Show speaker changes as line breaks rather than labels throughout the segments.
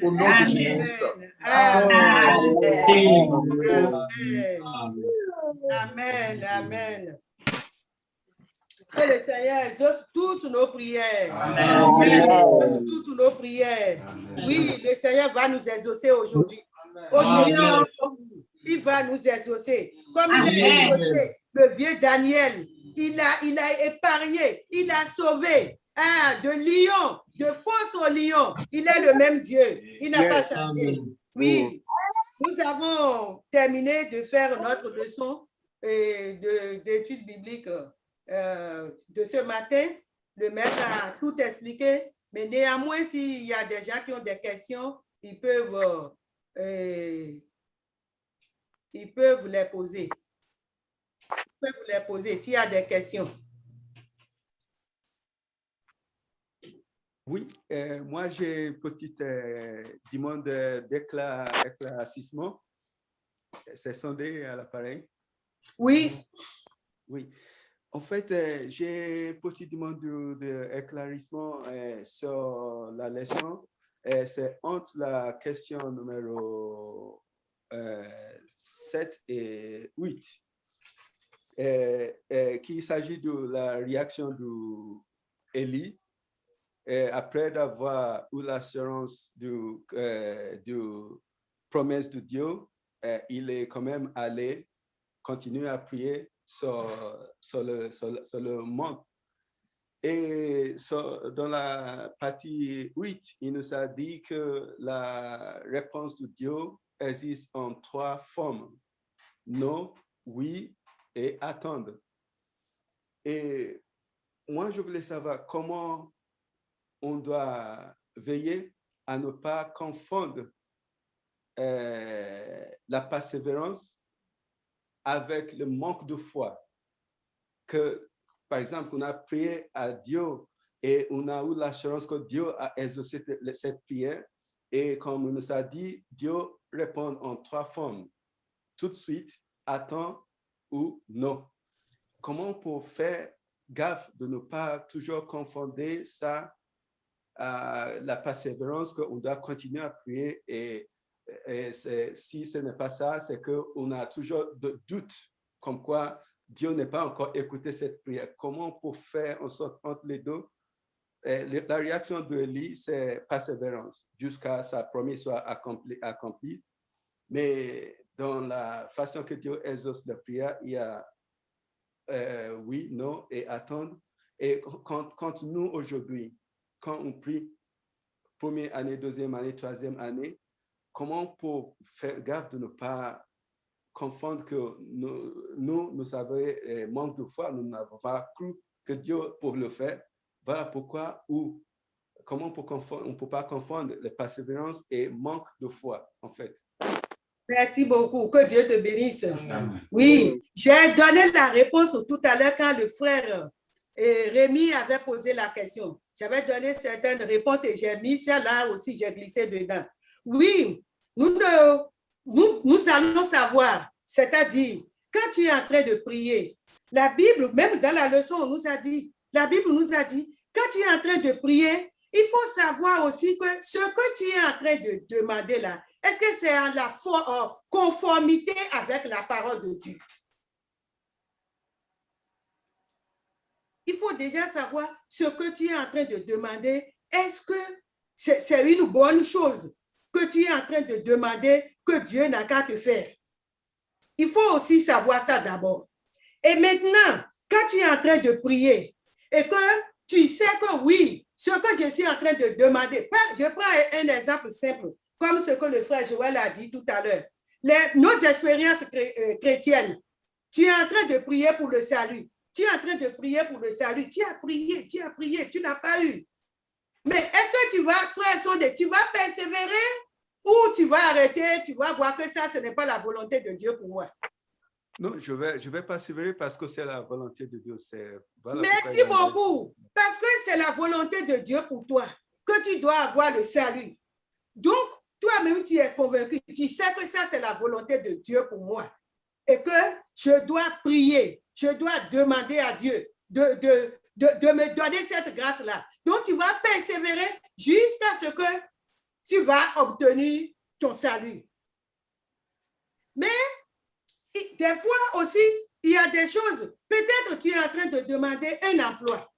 Au nom de Jésus.
Amen. Amen. Que le Seigneur exauce toutes nos prières. Exauce toutes nos prières. Oui, le Seigneur va nous exaucer aujourd'hui. Aujourd'hui, il va nous exaucer. Comme il a exaucé le vieux Daniel, il a épargné, il a sauvé de lion, de fausse au lion. Il est le même Dieu. Il n'a pas changé. Oui, nous avons terminé de faire notre leçon d'études bibliques de ce matin. Le maître a tout expliqué, mais néanmoins, s'il y a des gens qui ont des questions, ils peuvent les poser. Ils peuvent les poser s'il y a des questions.
Oui, moi j'ai une petite demande d'éclaircissement. C'est sondé à l'appareil?
Oui.
Oui. En fait, j'ai une petite demande d'éclaircissement sur la leçon. C'est entre la question numéro 7 et 8. Qu'il s'agit de la réaction d'Élie. Après d'avoir eu l'assurance de promesse de Dieu, il est quand même allé continuer à prier sur le manque. Et dans la partie 8, il nous a dit que la réponse de Dieu existe en 3 formes: non, oui et attendre. Et moi, je voulais savoir comment on doit veiller à ne pas confondre la persévérance avec le manque de foi. Que, par exemple, on a prié à Dieu et on a eu l'assurance que Dieu a exaucé cette prière. Et comme on nous a dit, Dieu répond en 3 formes: tout de suite, attends ou non. Comment pour faire gaffe de ne pas toujours confondre ça la persévérance, qu'on doit continuer à prier, et si ce n'est pas ça, c'est qu'on a toujours de doutes comme quoi Dieu n'est pas encore écouté cette prière. Comment pour faire en sorte entre les deux? La réaction de Élie, c'est persévérance jusqu'à sa promesse soit accomplie. Mais dans la façon que Dieu exauce la prière, il y a oui, non et attendre. Et quand nous aujourd'hui, quand on prie première année, deuxième année, troisième année, comment pour faire gaffe de ne pas confondre que nous avons manque de foi, nous n'avons pas cru que Dieu pour le faire. Voilà pourquoi, ou comment on ne peut pas confondre la persévérance et manque de foi, en fait.
Merci beaucoup. Que Dieu te bénisse. Oui, j'ai donné la réponse tout à l'heure quand le frère Rémi avait posé la question. J'avais donné certaines réponses et j'ai mis ça là aussi, j'ai glissé dedans. Oui, nous allons savoir, c'est-à-dire, quand tu es en train de prier, la Bible, même dans la leçon, on nous a dit, la Bible nous a dit, quand tu es en train de prier, il faut savoir aussi que ce que tu es en train de demander là, est-ce que c'est en la conformité avec la parole de Dieu? Il faut déjà savoir ce que tu es en train de demander. Est-ce que c'est une bonne chose que tu es en train de demander que Dieu n'a qu'à te faire? Il faut aussi savoir ça d'abord. Et maintenant, quand tu es en train de prier et que tu sais que oui, ce que je suis en train de demander, je prends un exemple simple, comme ce que le frère Joël a dit tout à l'heure. Nos expériences chrétiennes, tu es en train de prier pour le salut. Tu es en train de prier pour le salut. Tu as prié, tu n'as pas eu. Mais est-ce que tu vas, frère Sondé, tu vas persévérer ou tu vas arrêter, tu vas voir que ça, ce n'est pas la volonté de Dieu pour moi?
Non, je vais persévérer parce que c'est la volonté de Dieu.
Voilà. Merci beaucoup. Parce que c'est la volonté de Dieu pour toi que tu dois avoir le salut. Donc, toi-même, tu es convaincu, tu sais que ça, c'est la volonté de Dieu pour moi. Et que je dois prier, je dois demander à Dieu de me donner cette grâce-là. Donc, tu vas persévérer jusqu'à ce que tu vas obtenir ton salut. Mais des fois aussi, il y a des choses. Peut-être tu es en train de demander un emploi.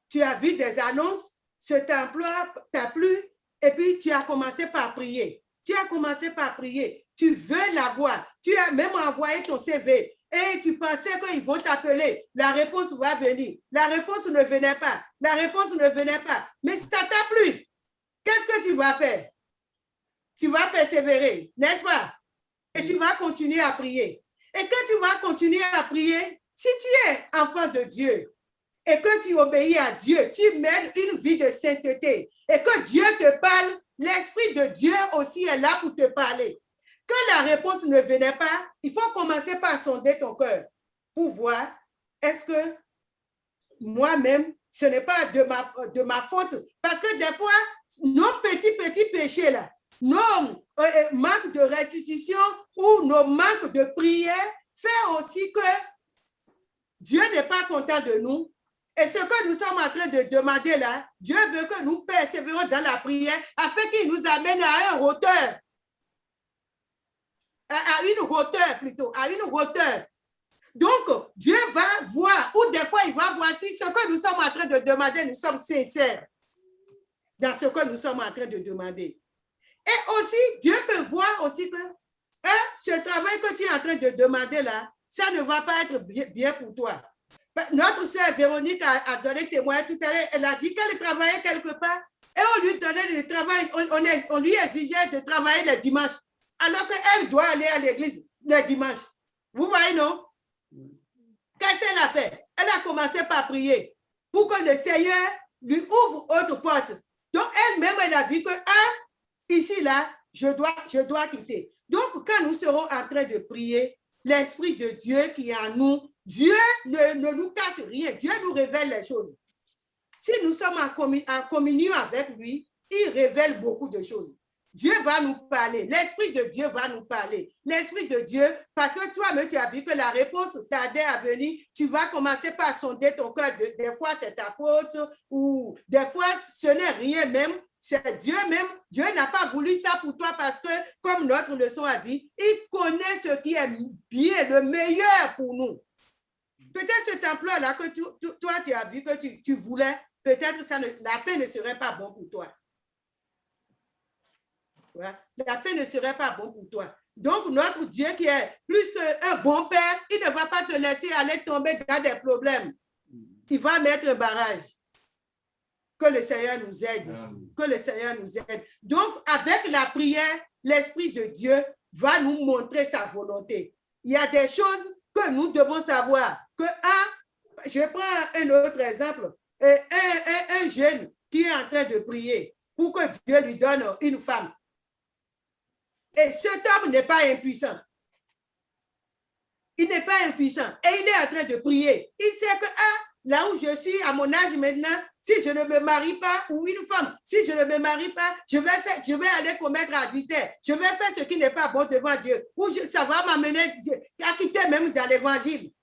Tu as vu des annonces, cet emploi t'a plu, et puis tu as commencé par prier. Tu as commencé par prier. Tu veux l'avoir. Tu as même envoyé ton CV et tu pensais qu'ils vont t'appeler. La réponse va venir. La réponse ne venait pas. La réponse ne venait pas. Mais ça t'a plu. Qu'est-ce que tu vas faire? Tu vas persévérer, n'est-ce pas? Et tu vas continuer à prier. Et quand tu vas continuer à prier, si tu es enfant de Dieu et que tu obéis à Dieu, tu mènes une vie de sainteté et que Dieu te parle, l'Esprit de Dieu aussi est là pour te parler. Quand la réponse ne venait pas, il faut commencer par sonder ton cœur pour voir est-ce que moi-même, ce n'est pas de ma faute. Parce que des fois, nos petits péchés là, nos manques de restitution ou nos manques de prière fait aussi que Dieu n'est pas content de nous. Et ce que nous sommes en train de demander là, Dieu veut que nous persévérons dans la prière afin qu'il nous amène à une hauteur. À une hauteur. Donc, Dieu va voir, ou des fois, il va voir si ce que nous sommes en train de demander, nous sommes sincères dans ce que nous sommes en train de demander. Et aussi, Dieu peut voir aussi que ce travail que tu es en train de demander là, ça ne va pas être bien pour toi. Notre sœur Véronique a donné témoin tout à l'heure, elle a dit qu'elle travaillait quelque part et on lui donnait le travail, on lui exigeait de travailler le dimanche, alors qu'elle doit aller à l'église le dimanche. Vous voyez, non? Qu'est-ce qu'elle a fait? Elle a commencé par prier pour que le Seigneur lui ouvre autre porte. Donc, elle-même, elle a vu que, ici, là, je dois quitter. Donc, quand nous serons en train de prier, l'Esprit de Dieu qui est en nous, Dieu ne nous cache rien. Dieu nous révèle les choses. Si nous sommes en communion avec lui, il révèle beaucoup de choses. Dieu va nous parler. L'Esprit de Dieu va nous parler. L'Esprit de Dieu, parce que toi-même, tu as vu que la réponse tardait à venir, tu vas commencer par sonder ton cœur. Des fois, c'est ta faute ou des fois, ce n'est rien même. C'est Dieu même. Dieu n'a pas voulu ça pour toi parce que, comme notre leçon a dit, il connaît ce qui est bien, le meilleur pour nous. Peut-être cet emploi-là que toi, tu as vu que tu voulais, peut-être la fin ne serait pas bon pour toi. La fin ne serait pas bon pour toi. Donc, notre Dieu qui est plus qu'un bon père, il ne va pas te laisser aller tomber dans des problèmes. Il va mettre un barrage. Que le Seigneur nous aide. Que le Seigneur nous aide. Donc, avec la prière, l'Esprit de Dieu va nous montrer sa volonté. Il y a des choses que nous devons savoir. Que, je prends un autre exemple. Un jeune qui est en train de prier pour que Dieu lui donne une femme. Et cet homme n'est pas impuissant. Il n'est pas impuissant. Et il est en train de prier. Il sait que là où je suis, à mon âge maintenant, si je ne me marie pas, ou une femme, si je ne me marie pas, je vais aller commettre adultère. Je vais faire ce qui n'est pas bon devant Dieu. Ou ça va m'amener à quitter même dans l'évangile.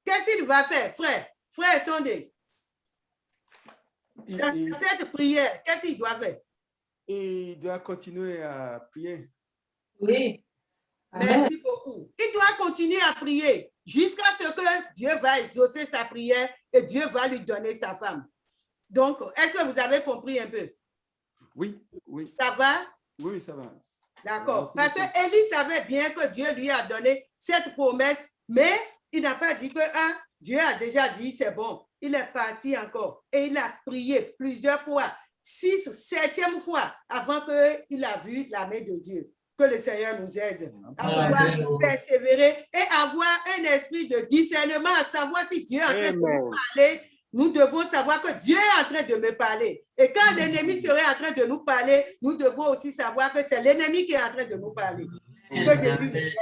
Qu'est-ce qu'il va faire, frère? Frère Sondé. Dans cette prière, qu'est-ce qu'il doit faire?
Il doit continuer à prier.
Oui.
Merci beaucoup. Il doit continuer à prier jusqu'à ce que Dieu va exaucer sa prière et Dieu va lui donner sa femme. Donc, est-ce que vous avez compris un peu?
Oui, oui.
Ça va?
Oui, ça va.
D'accord. Parce qu'Élie savait bien que Dieu lui a donné cette promesse, mais il n'a pas dit que Dieu a déjà dit c'est bon. Il est parti encore et il a prié plusieurs fois, 6, 7e fois avant qu'il a vu la main de Dieu. Que le Seigneur nous aide à pouvoir persévérer et avoir un esprit de discernement, à savoir si Dieu est en train de nous parler. Nous devons savoir que Dieu est en train de me parler. Et quand l'ennemi serait en train de nous parler, nous devons aussi savoir que c'est l'ennemi qui est en train de nous parler. Que Jésus nous aide.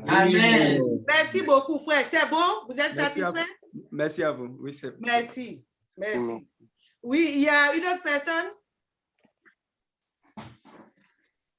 Amen.
Merci beaucoup, frère. C'est bon? Vous êtes satisfait?
Merci à vous. Oui, c'est bon.
Merci. Merci. Oui, il y a une autre personne?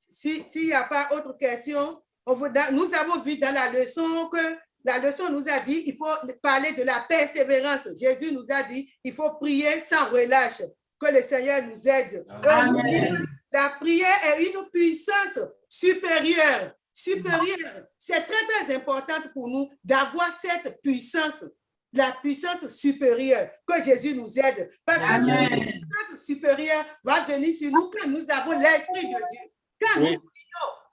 S'il n'y a pas autre question, nous avons vu dans la leçon que la leçon nous a dit il faut parler de la persévérance. Jésus nous a dit il faut prier sans relâche. Que le Seigneur nous aide. Et on nous dit que la prière est une puissance supérieure. Supérieure. C'est très, très important pour nous d'avoir cette puissance. La puissance supérieure. Que Jésus nous aide. Parce que cette puissance supérieure va venir sur nous quand nous avons l'Esprit de Dieu. Quand nous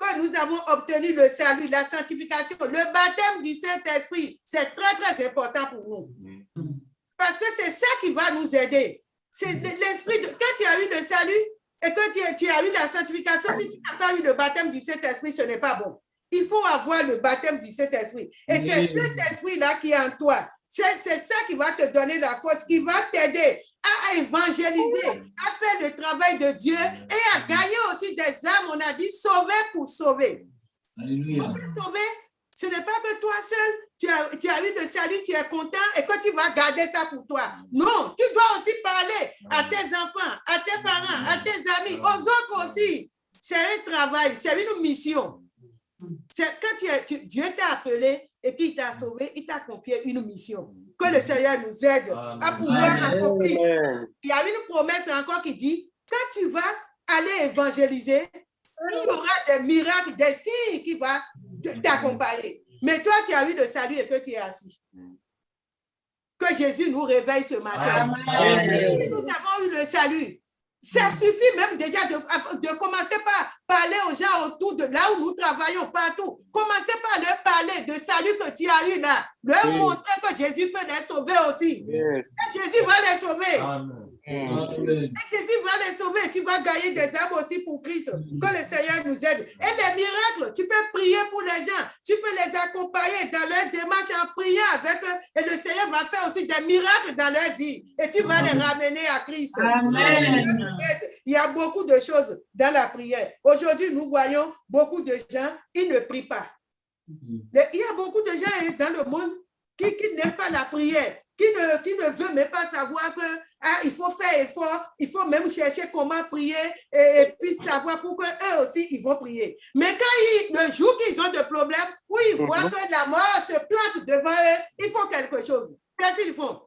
que nous avons obtenu le salut, la sanctification, le baptême du Saint-Esprit, c'est très, très important pour nous. Parce que c'est ça qui va nous aider. C'est l'esprit quand tu as eu le salut et que tu as eu la sanctification, si tu n'as pas eu le baptême du Saint-Esprit, ce n'est pas bon. Il faut avoir le baptême du Saint-Esprit. Et c'est cet esprit-là qui est en toi. C'est ça qui va te donner la force, qui va t'aider à évangéliser, à faire le travail de Dieu et à gagner aussi des âmes. On a dit sauver pour sauver.
Alléluia.
Pour te sauver, ce n'est pas que toi seul, tu as eu le salut, tu es content et que tu vas garder ça pour toi. Non, tu dois aussi parler à tes enfants, à tes parents, à tes amis, aux autres aussi. C'est un travail, c'est une mission. Quand Dieu t'a appelé et qu'il t'a sauvé, il t'a confié une mission. Que le Seigneur nous aide à pouvoir accomplir. Il y a une promesse encore qui dit, quand tu vas aller évangéliser, il y aura des miracles, des signes qui vont t'accompagner. Mais toi, tu as eu le salut et que tu es assis. Que Jésus nous réveille ce matin. Si nous avons eu le salut, ça suffit même déjà de commencer par parler aux gens autour de là où nous travaillons partout. Commencez par leur parler de salut que tu as eu là. Leur montrer que Jésus peut les sauver aussi. Et Jésus va les sauver.
Amen.
Et Jésus va les sauver. Tu vas gagner des âmes aussi pour Christ. Que le Seigneur nous aide. Et les miracles, tu peux prier pour les gens. Tu peux les accompagner dans leur démarche en priant avec eux. Et le Seigneur va faire aussi des miracles dans leur vie. Et tu vas les ramener à Christ.
Amen.
Il y a beaucoup de choses dans la prière. Aujourd'hui, nous voyons beaucoup de gens, ils ne prient pas. Il y a beaucoup de gens dans le monde qui n'aiment pas la prière, qui ne veulent même pas savoir que il faut faire effort, il faut même chercher comment prier et puis savoir pour qu'eux aussi, ils vont prier. Mais quand le jour qu'ils ont des problèmes, où ils voient que la mort se plante devant eux, ils font quelque chose. Qu'est-ce qu'ils font?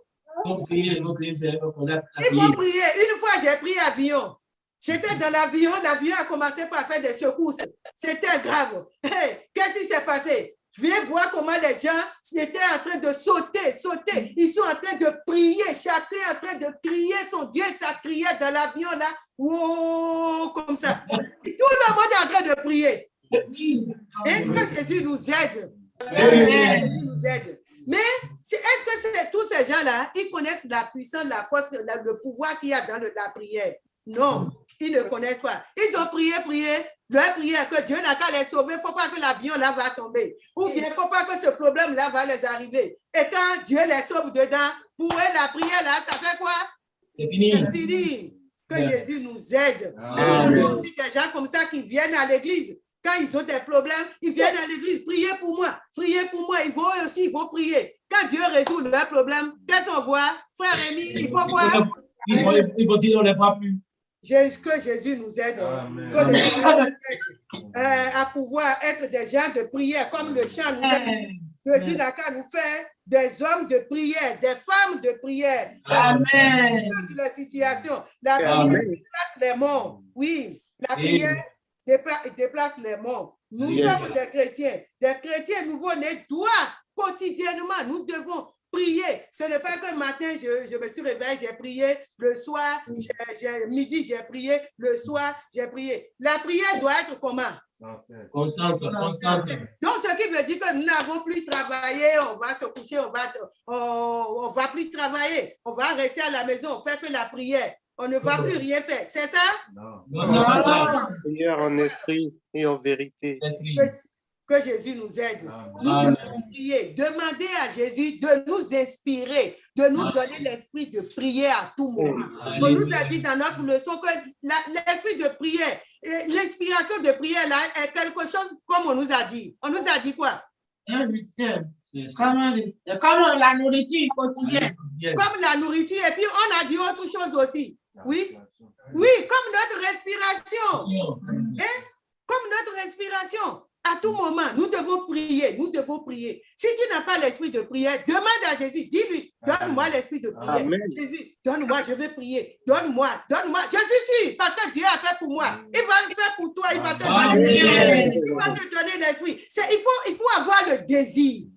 Il faut prier, il faut prier.
Il faut prier. Une fois, j'ai pris avion. J'étais dans l'avion a commencé par faire des secousses. C'était grave. Hey, qu'est-ce qui s'est passé? Je viens voir comment les gens étaient en train de sauter. Ils sont en train de prier. Chacun est en train de crier son Dieu. Ça criait dans l'avion là. Wow, comme ça. Et tout le monde est en train de prier. Et que Jésus nous aide. Jésus nous aide. Mais est-ce que tous ces gens-là, ils connaissent la puissance, la force, le pouvoir qu'il y a dans la prière? Non, ils ne connaissent pas. Ils ont prié, leur prière que Dieu n'a qu'à les sauver. Il ne faut pas que l'avion là va tomber. Ou bien il ne faut pas que ce problème-là va les arriver. Et quand Dieu les sauve dedans, pour eux, la prière là, ça fait quoi?
C'est fini.
C'est fini. Que Jésus nous aide. Nous avons aussi des gens comme ça qui viennent à l'église. Quand ils ont des problèmes, ils viennent à l'église. Priez pour moi. Ils vont aussi, ils vont prier. Quand Dieu résout leurs problèmes, qu'est-ce qu'on voit? Frère Rémi, il faut quoi?
Ils vont dire on ne les voit plus.
Que Jésus nous aide, à pouvoir être des gens de prière, comme le chant nous aide. Jésus n'a qu'à nous faire des hommes de prière, des femmes de prière.
Amen.
Sur la situation. La prière déplace les morts. Oui, la prière déplace les morts. Nous sommes des chrétiens nouveau-nés doivent quotidiennement, nous devons prier. Ce n'est pas que le matin, je me suis réveillé, j'ai prié, le soir, midi, j'ai prié, le soir, j'ai prié. La prière doit être comment?
Constante.
Donc, ce qui veut dire que nous n'avons plus travaillé, on va se coucher, on va plus travailler, on va rester à la maison, on fait que la prière. On ne va plus rien faire. C'est ça?
Non, c'est pas ça.
Prière en esprit et en vérité.
Que Jésus nous aide. Nous devons prier. Demander à Jésus de nous inspirer, de nous donner l'esprit de prier à tout moment. On nous a dit dans notre leçon que l'esprit de prière, l'inspiration de prière là est quelque chose comme on nous a dit. On nous a dit quoi?
Comme la nourriture quotidienne.
Comme la nourriture. Et puis on a dit autre chose aussi. Oui, comme notre respiration. Comme notre respiration. À tout moment, nous devons prier, nous devons prier. Si tu n'as pas l'esprit de prière, demande à Jésus, dis-lui, donne-moi l'esprit de prière.
Amen.
Jésus, donne-moi, je veux prier. Donne-moi, donne-moi. Je suis sûr, parce que Dieu a fait pour moi. Il va le faire pour toi, il va te donner l'esprit. Il va te donner l'esprit. Il faut avoir le désir.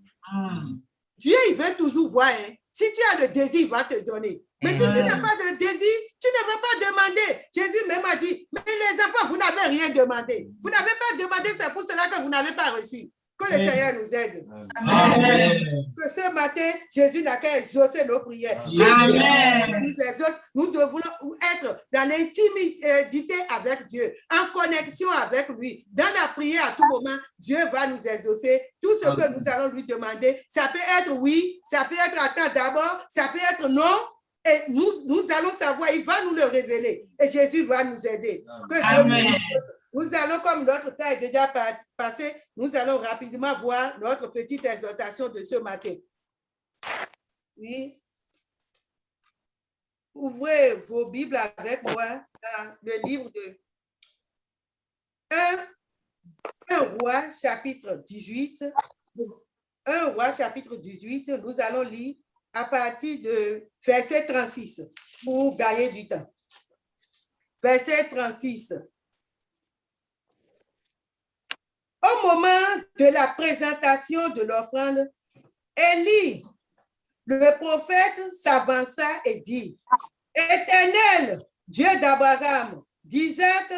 Dieu, il veut toujours voir. Hein. Si tu as le désir, il va te donner. Mais si tu n'as pas de désir, tu ne veux pas demander. Jésus même a dit, mais les enfants, vous n'avez rien demandé. Vous n'avez pas demandé, c'est pour cela que vous n'avez pas reçu. Que le Seigneur nous aide.
Amen.
Que ce matin, Jésus n'a qu'à exaucer nos prières. Si
Amen.
Dieu nous exauce, nous devons être dans l'intimité avec Dieu, en connexion avec lui. Dans la prière à tout moment, Dieu va nous exaucer. Tout ce que nous allons lui demander, ça peut être oui, ça peut être attends d'abord, ça peut être non. Et nous allons savoir, il va nous le révéler. Et Jésus va nous aider. Que Dieu nous exauce. Nous allons, comme notre temps est déjà passé, nous allons rapidement voir notre petite exhortation de ce matin. Oui. Ouvrez vos Bibles avec moi dans le livre de 1 Roi, chapitre 18. 1 Roi, chapitre 18, nous allons lire à partir de verset 36 pour gagner du temps. Verset 36. Au moment de la présentation de l'offrande, Élie, le prophète, s'avança et dit, « Éternel, Dieu d'Abraham, d'Isaac. »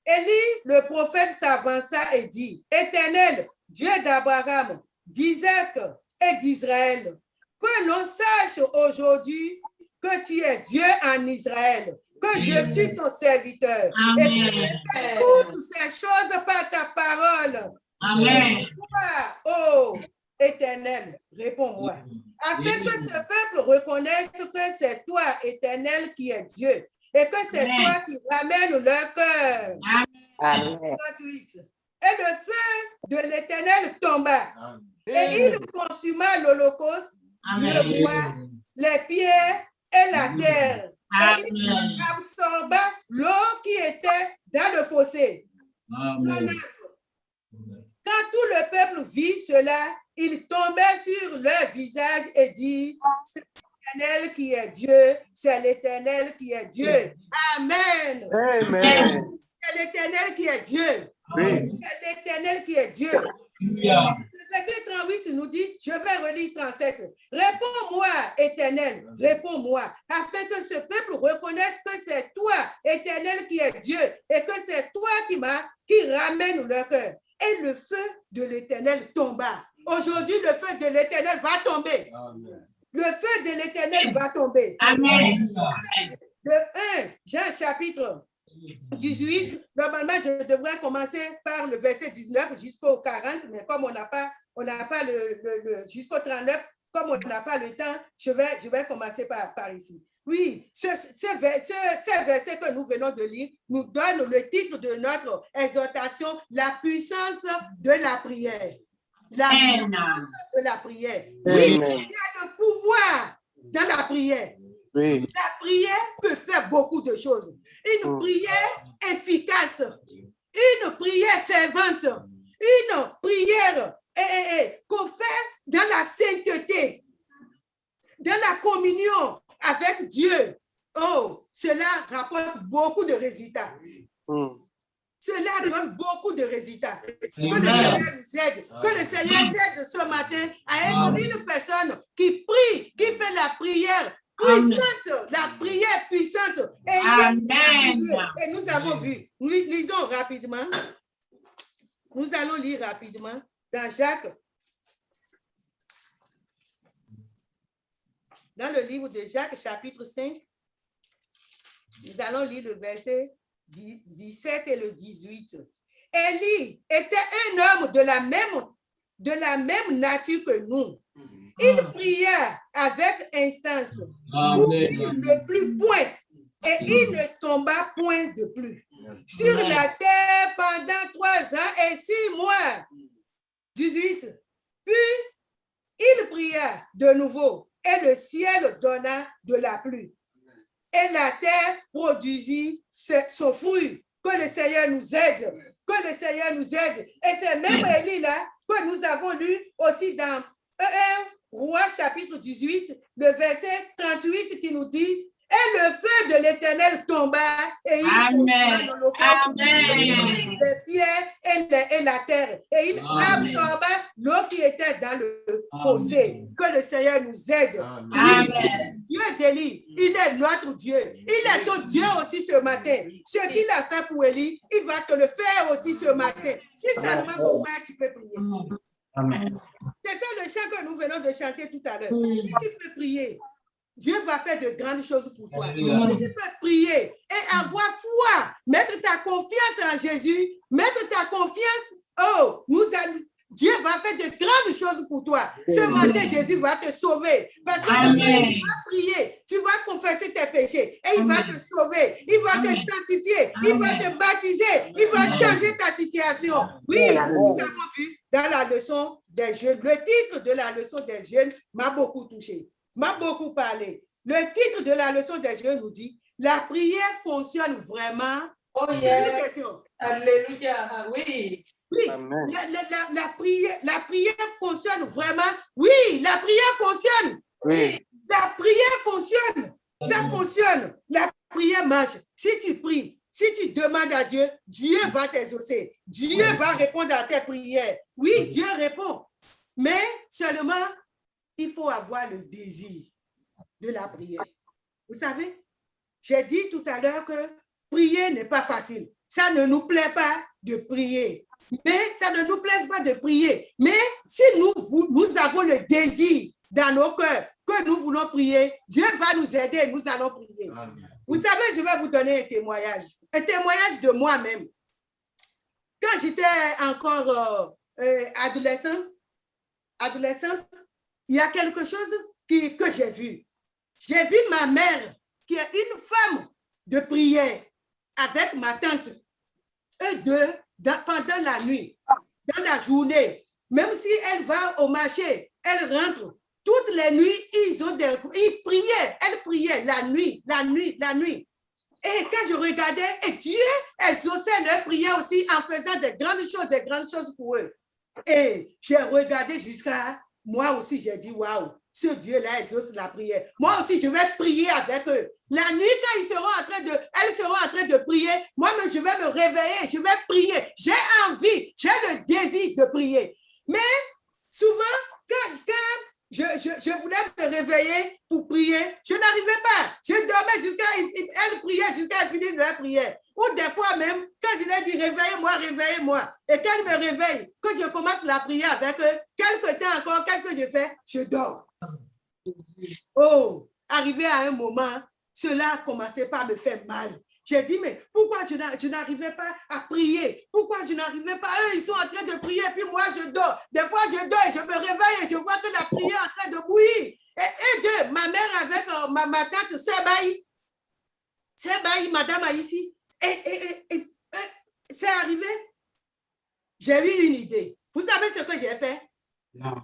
Élie, le prophète, s'avança et dit, « Éternel, Dieu d'Abraham, d'Isaac et d'Israël, que l'on sache aujourd'hui que tu es Dieu en Israël, que je suis ton serviteur.
Amen.
Et que tu fais toutes ces choses par ta parole.
Amen.
Toi, ô Éternel, réponds-moi. Afin que ce peuple reconnaisse que c'est toi, Éternel, qui es Dieu, et que c'est
Amen.
toi qui ramènes leur cœur.
Amen.
38. Et le feu de l'Éternel tomba, et il consuma l'holocauste, le bois, les pierres et la terre. Et il
Amen.
absorba l'eau qui était dans le fossé.
Amen.
39. Quand tout le peuple vit cela, il tombait sur leur visage et dit, c'est l'Éternel qui est Dieu, c'est l'Éternel qui est Dieu. Amen.
Amen.
C'est l'Éternel qui est Dieu.
Oui.
C'est l'Éternel qui est Dieu.
Alléluia.
Le verset 38 nous dit, je vais relire 37. Réponds-moi, Éternel, réponds-moi, afin que ce peuple reconnaisse que c'est toi, Éternel, qui est Dieu, et que c'est toi qui ramène leur cœur. Et le feu de l'Éternel tomba. Aujourd'hui, le feu de l'Éternel va tomber. Le feu de l'Éternel va tomber.
Amen.
De 1 Jean chapitre 18, normalement, je devrais commencer par le verset 19 jusqu'au 40, mais comme on n'a pas le jusqu'au 39, comme on n'a pas le temps, je vais commencer par ici. Oui, ce verset que nous venons de lire nous donne le titre de notre exhortation, la puissance de la prière. La puissance de la prière. Oui,
Amen.
il y a le pouvoir dans la prière.
Oui.
La prière peut faire beaucoup de choses. Une prière efficace, une prière fervente, une prière qu'on fait dans la sainteté, dans la communion avec Dieu. Oh, cela rapporte beaucoup de résultats. Cela donne beaucoup de résultats. Que le Seigneur nous aide. Que le Seigneur t'aide ce matin à être une personne qui prie, qui fait la prière puissante, la prière puissante. Et nous avons vu, nous lisons rapidement. Nous allons lire rapidement dans Jacques. Dans le livre de Jacques, chapitre 5, nous allons lire le verset 17 et le 18. Élie était un homme de la même nature que nous. Il pria avec instance pour qu'il ne plût point, et il ne tomba point de pluie sur la terre pendant 3 ans et 6 mois. 18. Puis il pria de nouveau, et le ciel donna de la pluie. Et la terre produisit son fruit. Que le Seigneur nous aide. Que le Seigneur nous aide. Et c'est même Élie là que nous avons lu aussi dans 1 Roi chapitre 18, le verset 38 qui nous dit « Et le feu de l'Éternel tomba et il
Amen.
consuma l'holocauste,
Amen.
les pierres et la terre. Et il
Amen.
absorba l'eau qui était dans le fossé. Que le Seigneur nous aide.
Amen.
Le Dieu d'Élie, il est notre Dieu. Il est ton Dieu aussi ce matin. Ce qu'il a fait pour Élie, il va te le faire aussi ce matin. Si seulement, mon frère, tu peux prier.
Amen.
C'est ça le chant que nous venons de chanter tout à l'heure. Si tu peux prier, Dieu va faire de grandes choses pour toi.
Alléluia.
Si tu peux prier et avoir foi, mettre ta confiance en Jésus, mettre ta confiance, Dieu va faire de grandes choses pour toi. Ce matin, Jésus va te sauver. Parce que
Amen.
tu vas prier, tu vas confesser tes péchés et il va te sauver, il va te sanctifier, il va te baptiser, il va changer ta situation. Oui, nous avons vu dans la leçon des jeunes, le titre de la leçon des jeunes m'a beaucoup touché, m'a beaucoup parlé. Le titre de la leçon des jeunes nous dit, la prière fonctionne vraiment.
Oh,
C'est une
yeah.
question.
Alléluia. Oui.
Oui,
Amen.
la prière fonctionne vraiment. Oui, la prière fonctionne.
Oui.
La prière fonctionne. Ça fonctionne. La prière marche. Si tu pries, si tu demandes à Dieu, Dieu va t'exaucer. Dieu va répondre à tes prières. Oui, Dieu répond. Mais seulement, il faut avoir le désir de la prière. Vous savez, j'ai dit tout à l'heure que prier n'est pas facile. Ça ne nous plaît pas de prier. Mais ça ne nous plaise pas de prier. Mais si nous avons le désir dans nos cœurs que nous voulons prier, Dieu va nous aider, nous allons prier.
Amen.
Vous savez, je vais vous donner un témoignage de moi-même. Quand j'étais encore adolescente, il y a quelque chose que j'ai vu. J'ai vu ma mère, qui est une femme de prière, avec ma tante. Eux deux, pendant la nuit, dans la journée, même si elle va au marché, elle rentre. Toutes les nuits, ils priaient. Elle priait la nuit. Et quand je regardais, et Dieu exauçait leur prière aussi en faisant de grandes choses pour eux. Et j'ai regardé jusqu'à moi aussi, j'ai dit, waouh, ce Dieu-là exauce la prière. Moi aussi, je vais prier avec eux. La nuit, quand elles seront en train de prier, moi-même, je vais me réveiller, je vais prier. J'ai envie, j'ai le désir de prier. Mais souvent, quand je voulais me réveiller pour prier, je n'arrivais pas. Je dormais elle priait jusqu'à elle finisse leur prière. Ou des fois même, quand je leur dis réveillez-moi. Et quand elle me réveille, que je commence la prière avec eux, quelque temps encore, qu'est-ce que je fais? Je dors. Oh, arrivé à un moment, cela a commencé par me faire mal. J'ai dit, mais pourquoi je n'arrivais pas à prier? Pourquoi je n'arrivais pas? Eux, ils sont en train de prier, puis moi, je dors. Des fois, je dors et je me réveille et je vois que la prière est en train de bouillir. Et deux, ma mère avec ma tante Sebaï, madame Aïssi. Et c'est arrivé. J'ai eu une idée. Vous savez ce que j'ai fait?
Non.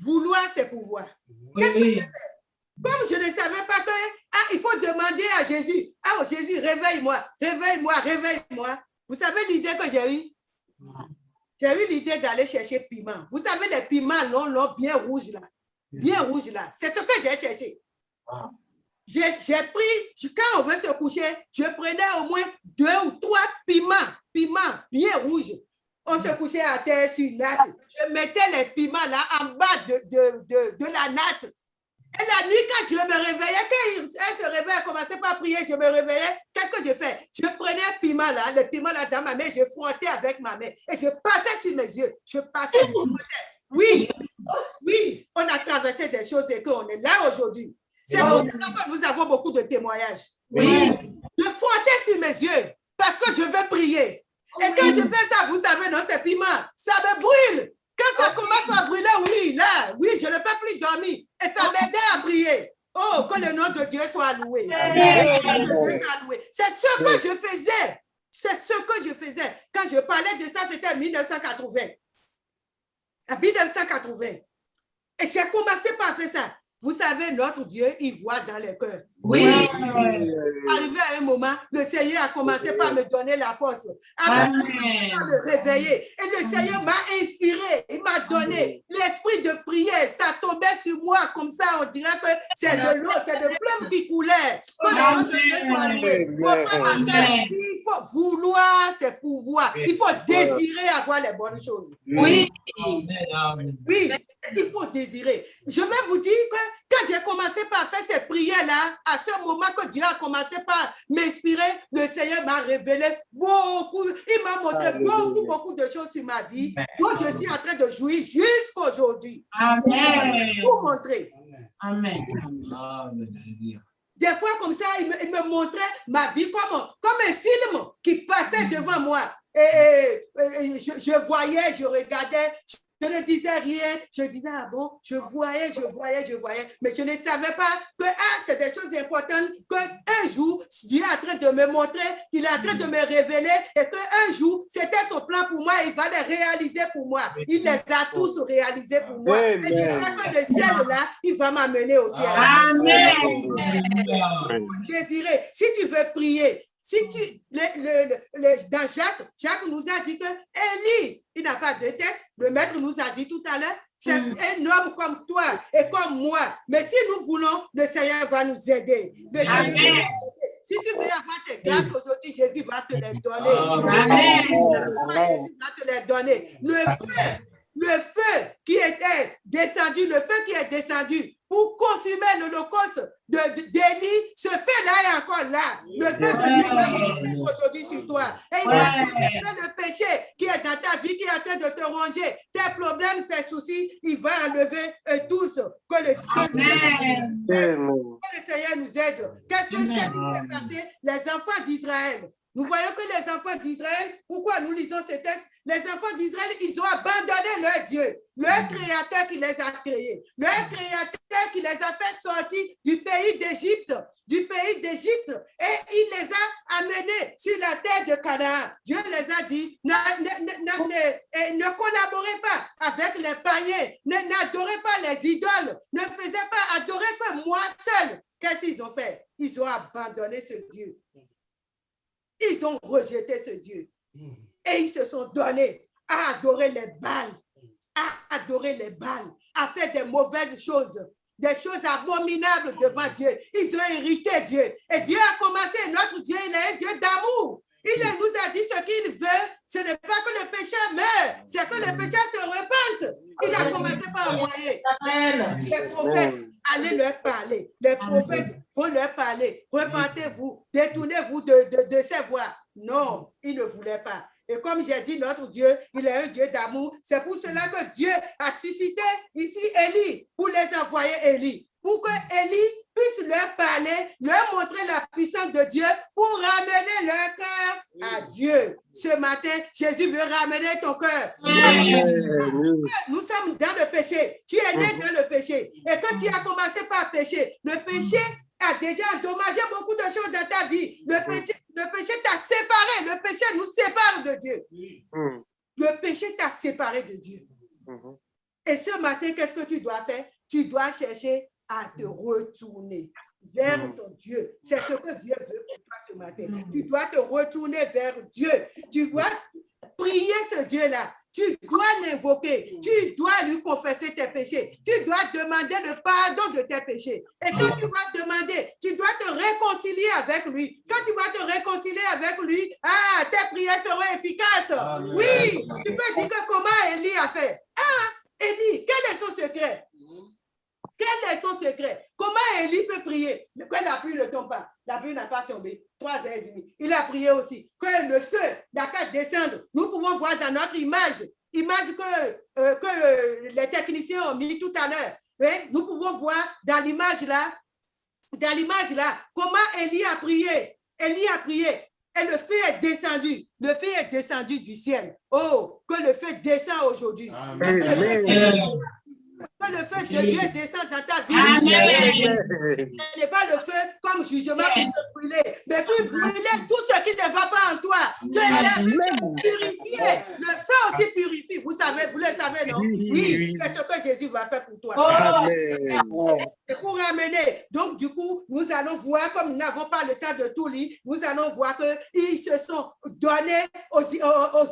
Vouloir, c'est pouvoir. Qu'est-ce que j'ai fait? Comme je ne savais pas que, il faut demander à Jésus. Ah, Jésus, réveille-moi. Vous savez l'idée que j'ai eue? J'ai eu l'idée d'aller chercher piment. Vous savez les piments longs, bien rouges là. C'est ce que j'ai cherché. J'ai pris, quand on veut se coucher, je prenais au moins 2 ou 3 piments bien rouges. On se couchait à terre sur une natte. Je mettais les piments là en bas de la natte. Et la nuit, quand je me réveillais, quand elle se réveillait, elle commençait pas à prier, je me réveillais, qu'est-ce que je fais? Je prenais le piment là dans ma main, je frottais avec ma main et je passais sur mes yeux. Je frottais. Oui, on a traversé des choses et qu'on est là aujourd'hui. C'est pour cela que nous avons beaucoup de témoignages.
Oui.
Je frottais sur mes yeux parce que je veux prier. Et quand je fais ça, vous savez, dans ces piments, ça me brûle. Quand ça commence à brûler, oui, je ne peux plus dormir. Et ça m'aidait à prier. Oh, que le nom de Dieu soit loué. C'est ce que je faisais. Quand je parlais de ça, c'était en 1980. En 1980. Et j'ai commencé par faire ça. Vous savez, notre Dieu, il voit dans les cœurs.
Oui.
Arrivé à un moment, le Seigneur a commencé par me donner la force, à me réveiller. Et le Seigneur m'a inspiré, il m'a donné l'esprit de prière. Ça tombait sur moi comme ça, on dirait que c'est de l'eau, c'est de fleuve qui coulait. Que le nom de Dieu soit loué. Mon frère, ma soeur, il faut vouloir, c'est pouvoir. Il faut désirer avoir les bonnes choses.
Oui.
Oui, il faut désirer. Je vais vous dire que quand j'ai commencé par faire ces prières-là, à ce moment que Dieu a commencé par m'inspirer, le Seigneur m'a révélé beaucoup. Il m'a montré beaucoup de choses sur ma vie dont je suis en train de jouir jusqu'à aujourd'hui.
Amen.
Tout montrer.
Amen.
Des fois, comme ça, il me montrait ma vie comme un film qui passait devant moi. Et je voyais, je regardais, je ne disais rien. Je disais, ah bon, je voyais. Mais je ne savais pas que c'est des choses importantes, qu'un jour, Dieu est en train de me montrer, qu'il est en train de me révéler et qu'un jour, c'était son plan pour moi, il va les réaliser pour moi. Il les a tous réalisés pour moi. Et je sais que le ciel, là, il va m'amener au ciel.
Amen.
Désirer. Si tu veux prier, si tu, dans Jacques nous a dit que Élie, il n'a pas de tête. Le maître nous a dit tout à l'heure, c'est un homme comme toi et comme moi. Mais si nous voulons, le Seigneur va nous aider. Si tu veux avoir tes grâces aujourd'hui, Jésus va te les donner.
Amen.
Jésus va te les donner. Le feu qui était descendu, pour consumer l'holocauste d'Élie, ce feu-là est encore là. Le feu de Dieu va aujourd'hui sur toi. Et il va consumer le péché qui est dans ta vie, qui est en train de te ronger. Tes problèmes, tes soucis, il va enlever tous. Que le Seigneur nous aide. Qu'est-ce qui s'est passé? Les enfants d'Israël. Nous voyons que les enfants d'Israël, pourquoi nous lisons ce texte? Les enfants d'Israël, ils ont abandonné leur Dieu, leur créateur qui les a créés, leur créateur qui les a fait sortir du pays d'Égypte, et il les a amenés sur la terre de Canaan. Dieu les a dit, ne collaborez pas avec les païens, n'adorez pas les idoles, ne faisez pas adorer que moi seul. Qu'est-ce qu'ils ont fait? Ils ont abandonné ce Dieu. Ils ont rejeté ce Dieu. Et ils se sont donnés à adorer les Baals, à faire des mauvaises choses, des choses abominables devant Dieu. Ils ont irrité Dieu. Et Dieu a commencé, notre Dieu, il est un Dieu d'amour. Il nous a dit ce qu'il veut, ce n'est pas que le pécheur meure, c'est que le pécheur se repente. Il a commencé par envoyer les prophètes. Allez leur parler. Les prophètes vont leur parler. Repentez-vous, détournez-vous de ces voies. Non, ils ne voulaient pas. Et comme j'ai dit, notre Dieu, il est un Dieu d'amour. C'est pour cela que Dieu a suscité ici Élie, pour les envoyer Élie, pour que Élie puisse leur parler, leur montrer la puissance de Dieu pour ramener leur cœur à Dieu. Ce matin, Jésus veut ramener ton cœur. Nous sommes dans le péché. Tu es né dans le péché. Et quand tu as commencé par pécher, le péché a déjà endommagé beaucoup de choses dans ta vie. Le péché t'a séparé. Le péché nous sépare de Dieu. Le péché t'a séparé de Dieu. Et ce matin, qu'est-ce que tu dois faire? Tu dois chercher à te retourner vers ton Dieu. C'est ce que Dieu veut pour toi ce matin. Tu dois te retourner vers Dieu. Tu dois prier ce Dieu-là. Tu dois l'invoquer. Tu dois lui confesser tes péchés. Tu dois demander le pardon de tes péchés. Et quand tu vas demander, tu dois te réconcilier avec lui. Quand tu vas te réconcilier avec lui, tes prières seront efficaces. Oui, tu peux dire que comment Élie a fait. Élie, quel est son secret? Quel est son secret? Comment Élie peut prier? Que la pluie ne tombe pas. La pluie n'a pas tombé. 3h30. Il a prié aussi. Que le feu n'a qu'à descendre. Nous pouvons voir dans notre image que les techniciens ont mis tout à l'heure. Nous pouvons voir dans l'image là, comment Élie a prié. Élie a prié. Et le feu est descendu. Le feu est descendu du ciel. Oh, que le feu descend aujourd'hui. Que le feu de Dieu descend dans ta vie. Ce n'est pas le feu comme jugement pour te brûler, mais pour brûler tout ce qui ne va pas en toi. Te laver, te purifier. Le feu aussi purifie. Vous le savez, non? Oui, c'est ce que Jésus va faire pour toi.
Amen.
Et pour ramener, donc du coup, nous allons voir, comme nous n'avons pas le temps de tout lire, nous allons voir qu'ils se sont donnés aux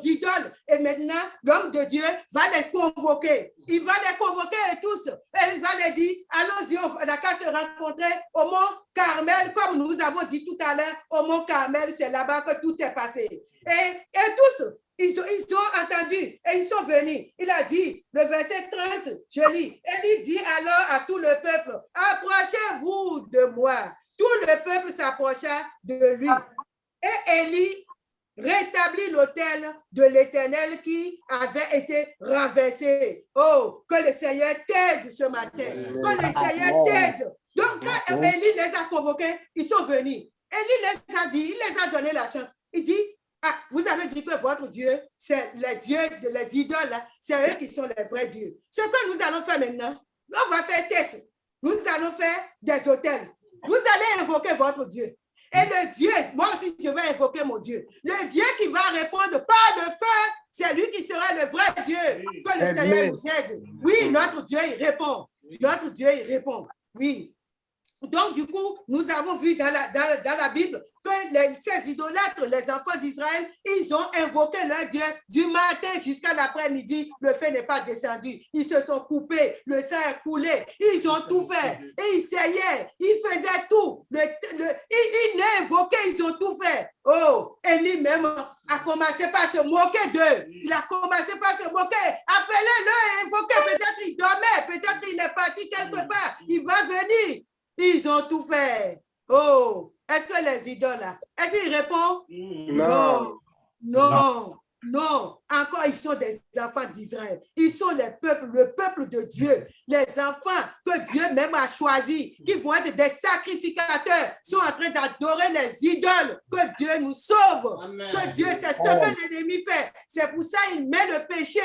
idoles. Et maintenant, l'homme de Dieu va les convoquer. Il va les convoquer tous. Et il va les dire, allons-y, on n'a qu'à se rencontrer au mont Carmel, comme nous avons dit tout à l'heure, au mont Carmel, c'est là-bas que tout est passé. Et tous, ils ont entendu et ils sont venus. Il a dit, le verset 30, je lis. Élie dit alors à tout le peuple, approchez-vous de moi. Tout le peuple s'approcha de lui. Et Élie rétablit l'autel de l'Éternel qui avait été renversé. Oh, que le Seigneur t'aide ce matin. Que le Seigneur t'aide. Donc, quand Élie les a convoqués, ils sont venus. Élie les a dit, il les a donné la chance. Il dit, ah, vous avez dit que votre Dieu, c'est les dieux, les idoles, c'est eux qui sont les vrais dieux. Ce que nous allons faire maintenant, on va faire test. Nous allons faire des autels. Vous allez invoquer votre Dieu. Et le Dieu, moi aussi je vais invoquer mon Dieu. Le Dieu qui va répondre par le feu, c'est lui qui sera le vrai Dieu. Que le Seigneur nous aide. Oui, notre Dieu, il répond. Notre Dieu, il répond. Oui. Donc, du coup, nous avons vu dans la Bible que ces idolâtres, les enfants d'Israël, ils ont invoqué leur Dieu du matin jusqu'à l'après-midi. Le feu n'est pas descendu. Ils se sont coupés. Le sang a coulé. Ils ont tout fait. Et ils essayaient. Ils faisaient tout. Ils invoquaient. Ils ont tout fait. Oh, Élie même a commencé par se moquer d'eux. Il a commencé par se moquer. Appelez-le, invoquez. Peut-être il dormait. Peut-être il est parti quelque part. Il va venir. Ils ont tout fait. Oh, est-ce que les idoles là, est-ce qu'ils répondent? Non. Non. Non. Encore, ils sont des enfants d'Israël. Ils sont le peuple de Dieu. Les enfants que Dieu même a choisis, qui vont être des sacrificateurs, sont en train d'adorer les idoles. Que Dieu nous sauve. Amen. Que Dieu, c'est ce que l'ennemi fait. C'est pour ça qu'il met le péché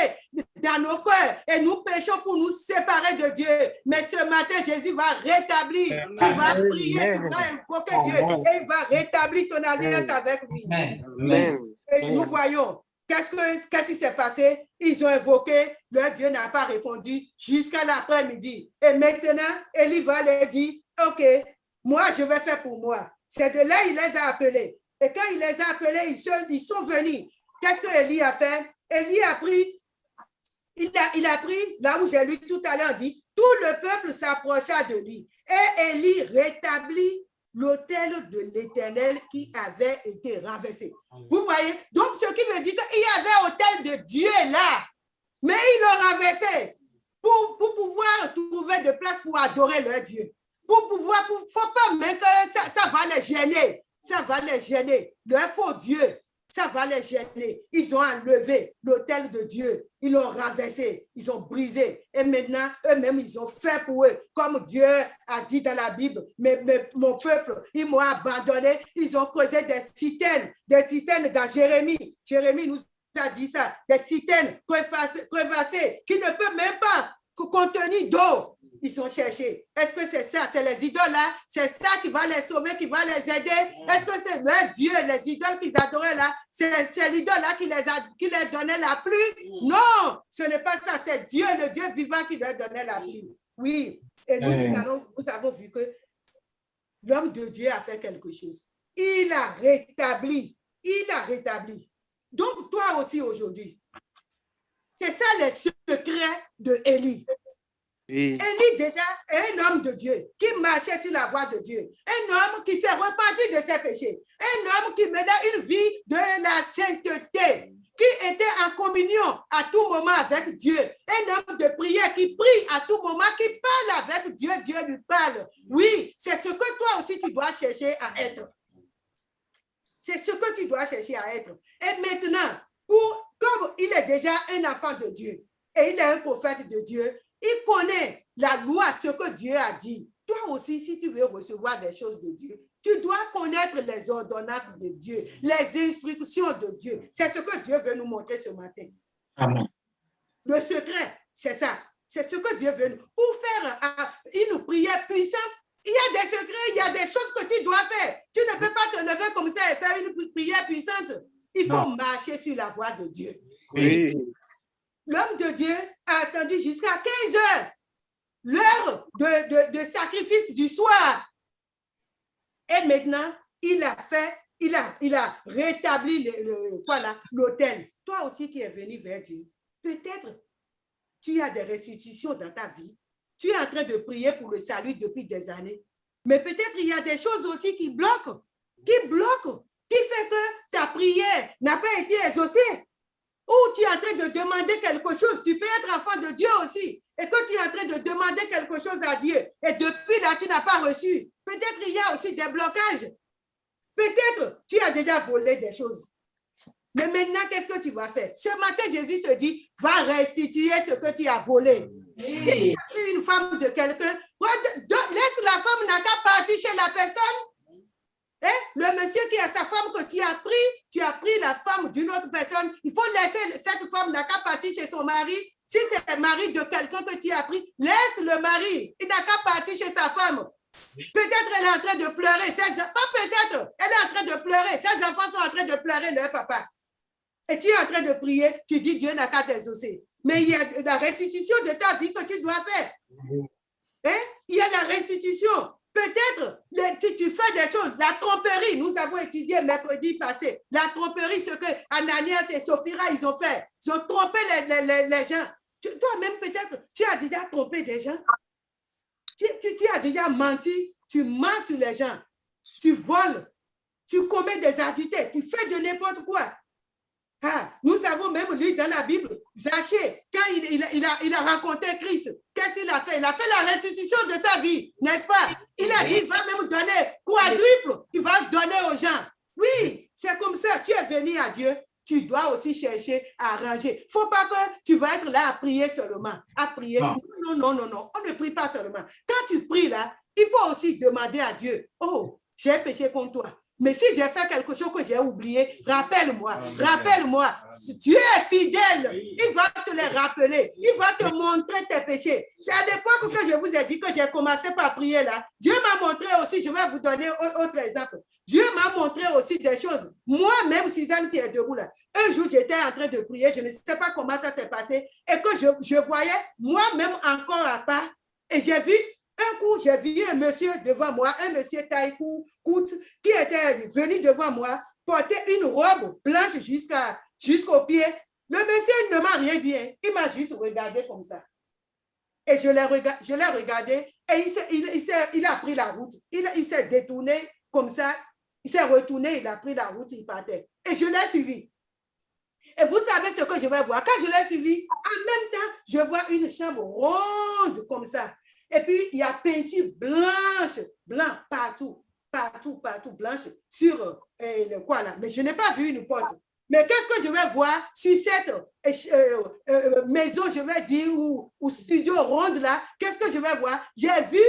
dans nos cœurs. Et nous péchons pour nous séparer de Dieu. Mais ce matin, Jésus va rétablir. Tu vas prier, tu vas invoquer Dieu. Et il va rétablir ton alliance avec lui.
Amen.
Et nous voyons. Qu'est-ce qui s'est passé? Ils ont invoqué, leur Dieu n'a pas répondu jusqu'à l'après-midi. Et maintenant, Élie va leur dire, OK, moi, je vais faire pour moi. C'est de là il les a appelés. Et quand il les a appelés, ils sont venus. Qu'est-ce que Élie a fait? Élie a pris, il a pris, là où j'ai lu tout à l'heure, dit, tout le peuple s'approcha de lui. Et Élie rétablit l'autel de l'Éternel qui avait été renversé. Vous voyez? Donc, ce qui veut dire qu'il y avait autel de Dieu là, mais ils l'ont renversé pour pouvoir trouver de place pour adorer leur Dieu. Faut pas même que ça va les gêner. Ça va les gêner. Leur faux Dieu, ça va les gêner. Ils ont enlevé l'autel de Dieu. Ils l'ont renversé. Ils ont brisé. Et maintenant, eux-mêmes, ils ont fait pour eux. Comme Dieu a dit dans la Bible, mais mon peuple, ils m'ont abandonné. Ils ont creusé des citernes dans Jérémie. Jérémie nous a dit ça. Des citernes crevassées qui ne peuvent même pas contenir d'eau. Ils sont cherchés. Est-ce que c'est ça? C'est les idoles là? C'est ça qui va les sauver, qui va les aider? Est-ce que c'est leur Dieu, les idoles qu'ils adoraient là? C'est l'idole là qui leur donnait la pluie? Non, ce n'est pas ça. C'est Dieu, le Dieu vivant qui leur donnait la pluie. Oui. Et nous avons vu que l'homme de Dieu a fait quelque chose. Il a rétabli. Donc, toi aussi aujourd'hui, c'est ça les secrets de Élie. Élie déjà est un homme de Dieu qui marchait sur la voie de Dieu. Un homme qui s'est repenti de ses péchés. Un homme qui menait une vie de la sainteté, qui était en communion à tout moment avec Dieu. Un homme de prière qui prie à tout moment, qui parle avec Dieu, Dieu lui parle. Oui, c'est ce que toi aussi tu dois chercher à être. C'est ce que tu dois chercher à être. Et maintenant, comme il est déjà un enfant de Dieu et il est un prophète de Dieu, il connaît la loi, ce que Dieu a dit. Toi aussi, si tu veux recevoir des choses de Dieu, tu dois connaître les ordonnances de Dieu, les instructions de Dieu. C'est ce que Dieu veut nous montrer ce matin.
Amen.
Le secret, c'est ça. C'est ce que Dieu veut nous. Pour faire une prière puissante, il y a des secrets, il y a des choses que tu dois faire. Tu ne peux pas te lever comme ça et faire une prière puissante. Il faut marcher sur la voie de Dieu.
Oui.
L'homme de Dieu a attendu jusqu'à 15 heures, l'heure de sacrifice du soir. Et maintenant, il a rétabli l'autel. Toi aussi qui es venu vers Dieu, peut-être tu as des restitutions dans ta vie. Tu es en train de prier pour le salut depuis des années. Mais peut-être il y a des choses aussi qui bloquent, qui fait que ta prière n'a pas été exaucée. Ou tu es en train de demander quelque chose. Tu peux être enfant de Dieu aussi. Et que tu es en train de demander quelque chose à Dieu. Et depuis là, tu n'as pas reçu. Peut-être il y a aussi des blocages. Peut-être tu as déjà volé des choses. Mais maintenant, qu'est-ce que tu vas faire? Ce matin, Jésus te dit, va restituer ce que tu as volé. Si tu as pris une femme de quelqu'un, laisse la femme, n'a qu'à partir chez la personne. Hein? Le monsieur qui a sa femme que tu as pris la femme d'une autre personne, il faut laisser cette femme, n'a qu'à partir chez son mari. Si c'est le mari de quelqu'un que tu as pris, laisse le mari. Il n'a qu'à partir chez sa femme. Peut-être elle est en train de pleurer. Pas peut-être, elle est en train de pleurer. Ses enfants sont en train de pleurer leur papa. Et tu es en train de prier, tu dis Dieu n'a qu'à t'exaucer. Mais il y a la restitution de ta vie que tu dois faire. Hein? Il y a la restitution. Peut-être tu fais des choses. La tromperie, nous avons étudié mercredi passé. La tromperie, ce que Ananias et Sophira, ils ont fait. Ils ont trompé les gens. Toi-même, peut-être, tu as déjà trompé des gens. Tu as déjà menti. Tu mens sur les gens. Tu voles. Tu commets des activités. Tu fais de n'importe quoi. Ah, nous avons même lu dans la Bible, Zachée, quand il a rencontré Christ, qu'est-ce qu'il a fait? Il a fait la restitution de sa vie, n'est-ce pas? Il a dit, il va même donner quadruple, il va donner aux gens. Oui, c'est comme ça, tu es venu à Dieu, tu dois aussi chercher à arranger. Il ne faut pas que tu vas être là à prier seulement, à prier. Non, on ne prie pas seulement. Quand tu pries là, il faut aussi demander à Dieu, oh, j'ai péché contre toi. Mais si j'ai fait quelque chose que j'ai oublié, rappelle-moi, rappelle-moi. Dieu est fidèle. Il va te les rappeler. Il va te montrer tes péchés. C'est à l'époque que je vous ai dit que j'ai commencé par prier là. Dieu m'a montré aussi, je vais vous donner autre exemple. Dieu m'a montré aussi des choses. Moi-même, Suzanne qui est debout là, un jour j'étais en train de prier, je ne sais pas comment ça s'est passé, et que je voyais moi-même encore à part, et j'ai vu un coup, j'ai vu un monsieur devant moi, un monsieur taille courte, qui était venu devant moi, porter une robe blanche jusqu'au pied. Le monsieur ne m'a rien dit, hein. Il m'a juste regardé comme ça. Et je l'ai regardé et il a pris la route. Il s'est détourné comme ça, il s'est retourné, il a pris la route, il partait. Et je l'ai suivi. Et vous savez ce que je vais voir. Quand je l'ai suivi, en même temps, je vois une chambre ronde comme ça. Et puis, il y a peinture blanc partout, blanche sur le quoi là. Mais je n'ai pas vu une porte. Mais qu'est-ce que je vais voir sur cette maison, je vais dire, ou studio ronde là? Qu'est-ce que je vais voir? J'ai vu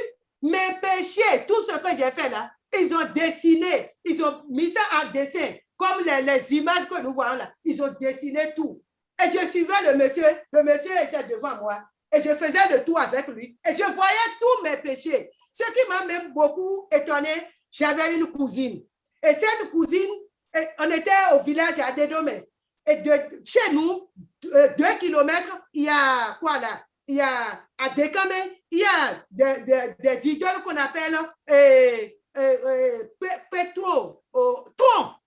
mes péchés, tout ce que j'ai fait là. Ils ont dessiné, ils ont mis ça en dessin, comme les images que nous voyons là. Ils ont dessiné tout. Et je suivais le monsieur était devant moi. Et je faisais le tour avec lui. Et je voyais tous mes péchés. Ce qui m'a même beaucoup étonné, j'avais une cousine. Et cette cousine, on était au village à Dédomé. Et de chez nous, 2 kilomètres, il y a quoi là? Il y a à Dékamé, il y a des idoles qu'on appelle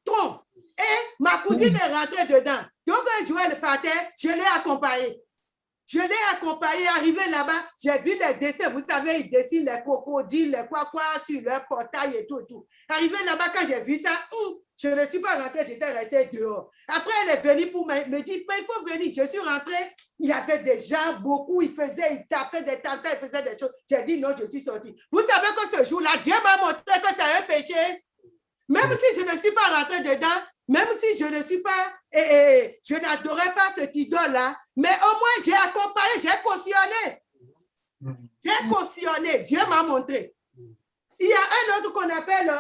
tronc. Et ma cousine est rentrée dedans. Donc, un jour, elle partait, je l'ai accompagnée. Arrivé là-bas, j'ai vu les dessins. Vous savez, ils dessinent les crocodiles, les quoi sur leur portail et tout. Arrivé là-bas, quand j'ai vu ça, je ne suis pas rentrée, j'étais restée dehors. Après, elle est venue pour me dire, il faut venir. Je suis rentrée, il y avait des gens, beaucoup, ils tapaient des tantas, ils faisaient des choses. J'ai dit non, je suis sortie. Vous savez que ce jour-là, Dieu m'a montré que c'est un péché. Même si je ne suis pas rentrée dedans, même si je ne suis pas, je n'adorais pas cet idole-là, mais au moins j'ai accompagné, j'ai cautionné. Dieu m'a montré. Il y a un autre qu'on appelle